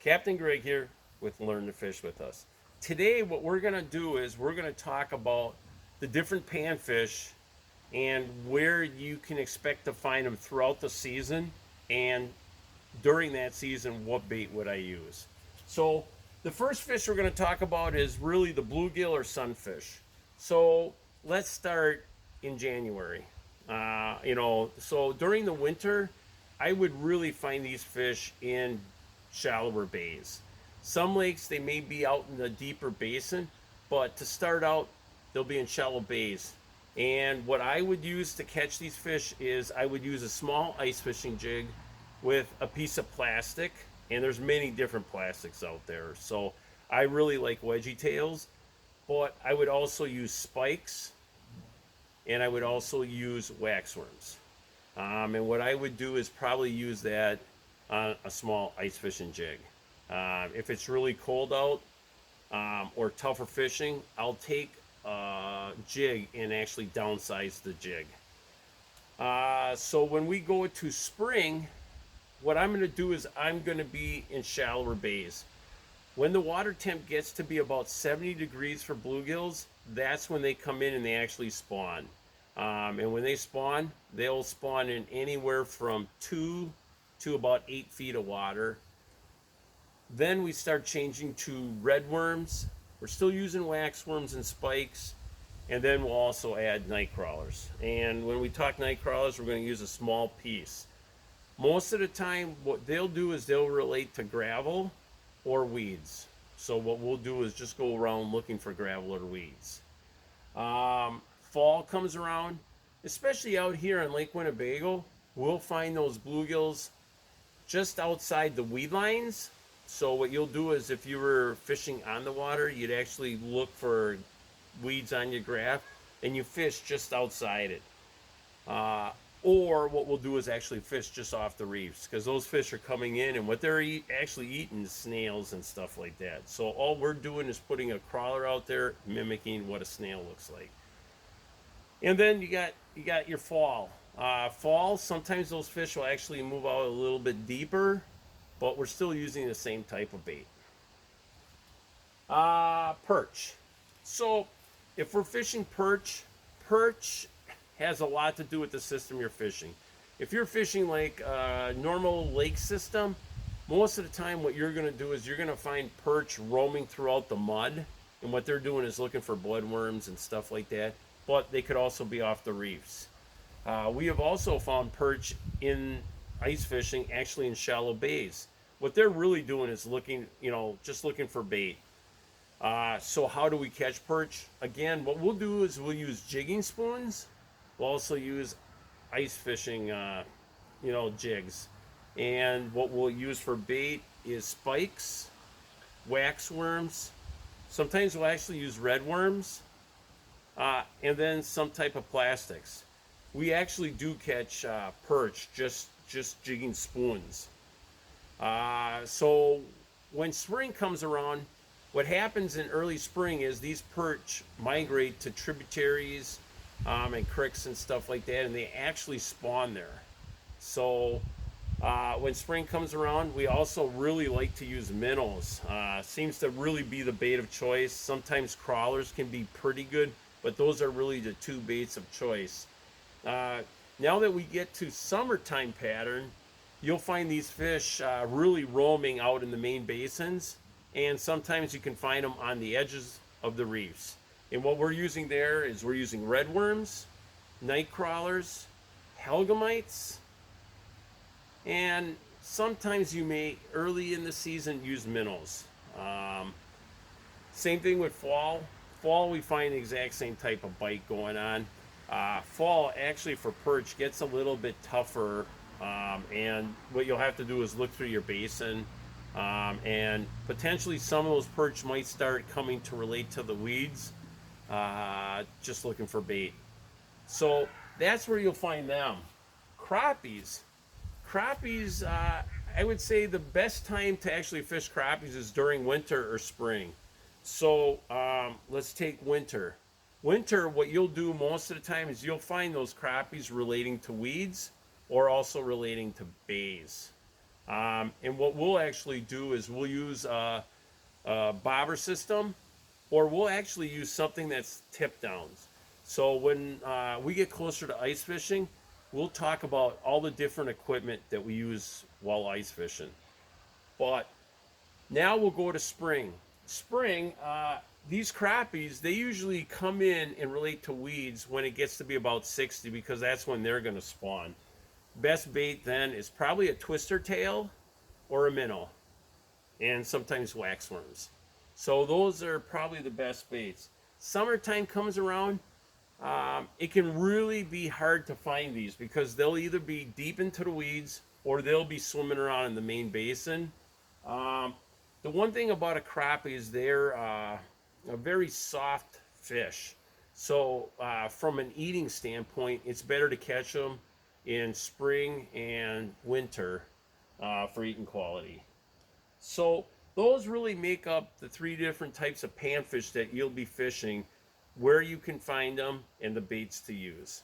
Captain Greg here with Learn to Fish with Us. Today, what we're going to do is we're going to talk about the different panfish and where you can expect to find them throughout the season, and during that season, what bait would I use. So, the first fish we're going to talk about is really the bluegill or sunfish. So, let's start in January. So during the winter, I would really find these fish in shallower bays. Some lakes, they may be out in the deeper basin, but to start out, they'll be in shallow bays. And what I would use to catch these fish is I would use a small ice fishing jig with a piece of plastic, and there's many different plastics out there. So I really like wedgie tails, but I would also use spikes, and I would also use waxworms. And what I would do is probably use that on a small ice fishing jig. If it's really cold out or tougher fishing, I'll take a jig and actually downsize the jig. So when we go to spring, what I'm going to do is I'm going to be in shallower bays. When the water temp gets to be about 70 degrees for bluegills, that's when they come in and they actually spawn. And when they spawn, they'll spawn in anywhere from 2 to about 8 feet of water. Then we start changing to red worms. We're still using waxworms and spikes. And then we'll also add night crawlers. And when we talk night crawlers, we're going to use a small piece. Most of the time, what they'll do is they'll relate to gravel or weeds. So what we'll do is just go around looking for gravel or weeds. Fall comes around, especially out here on Lake Winnebago, we'll find those bluegills just outside the weed lines. So what you'll do is if you were fishing on the water, you'd actually look for weeds on your graph and you fish just outside it. Or what we'll do is actually fish just off the reefs, because those fish are coming in and what they're actually eating is snails and stuff like that. So all we're doing is putting a crawler out there mimicking what a snail looks like. And then you got your fall. Fall, sometimes those fish will actually move out a little bit deeper, but we're still using the same type of bait. Perch. So if we're fishing perch, perch has a lot to do with the system you're fishing. If you're fishing like a normal lake system, most of the time what you're going to do is you're going to find perch roaming throughout the mud, and what they're doing is looking for bloodworms and stuff like that. But they could also be off the reefs. We have also found perch in ice fishing, actually in shallow bays. What they're really doing is looking, just looking for bait. So how do we catch perch? Again, what we'll do is we'll use jigging spoons. We'll also use ice fishing, jigs. And what we'll use for bait is spikes, wax worms. Sometimes we'll actually use red worms. And then some type of plastics. We actually do catch perch just jigging spoons. So when spring comes around, what happens in early spring is these perch migrate to tributaries and creeks and stuff like that, and they actually spawn there. So when spring comes around, we also really like to use minnows. Seems to really be the bait of choice. Sometimes crawlers can be pretty good, but those are really the two baits of choice. Now that we get to summertime pattern, you'll find these fish really roaming out in the main basins, and sometimes you can find them on the edges of the reefs. And what we're using there is we're using red worms, night crawlers, helgamites, and sometimes you may, early in the season, use minnows. Same thing with fall. Fall, we find the exact same type of bite going on. Fall, actually, for perch, gets a little bit tougher, and what you'll have to do is look through your basin, and potentially some of those perch might start coming to relate to the weeds, just looking for bait. So that's where you'll find them. Crappies. Crappies, I would say the best time to actually fish crappies is during winter or spring. So let's take winter. Winter, what you'll do most of the time is you'll find those crappies relating to weeds or also relating to bays. And what we'll actually do is we'll use bobber system, or we'll actually use something that's tip downs. So when we get closer to ice fishing, we'll talk about all the different equipment that we use while ice fishing. But now we'll go to spring. Spring, these crappies, they usually come in and relate to weeds when it gets to be about 60, because that's when they're going to spawn. Best bait then is probably a twister tail or a minnow, and sometimes waxworms. So those are probably the best baits. Summertime comes around, it can really be hard to find these because they'll either be deep into the weeds or they'll be swimming around in the main basin. Um, the one thing about a crappie is they're a very soft fish. So from an eating standpoint, it's better to catch them in spring and winter for eating quality. So those really make up the three different types of panfish that you'll be fishing, where you can find them, and the baits to use.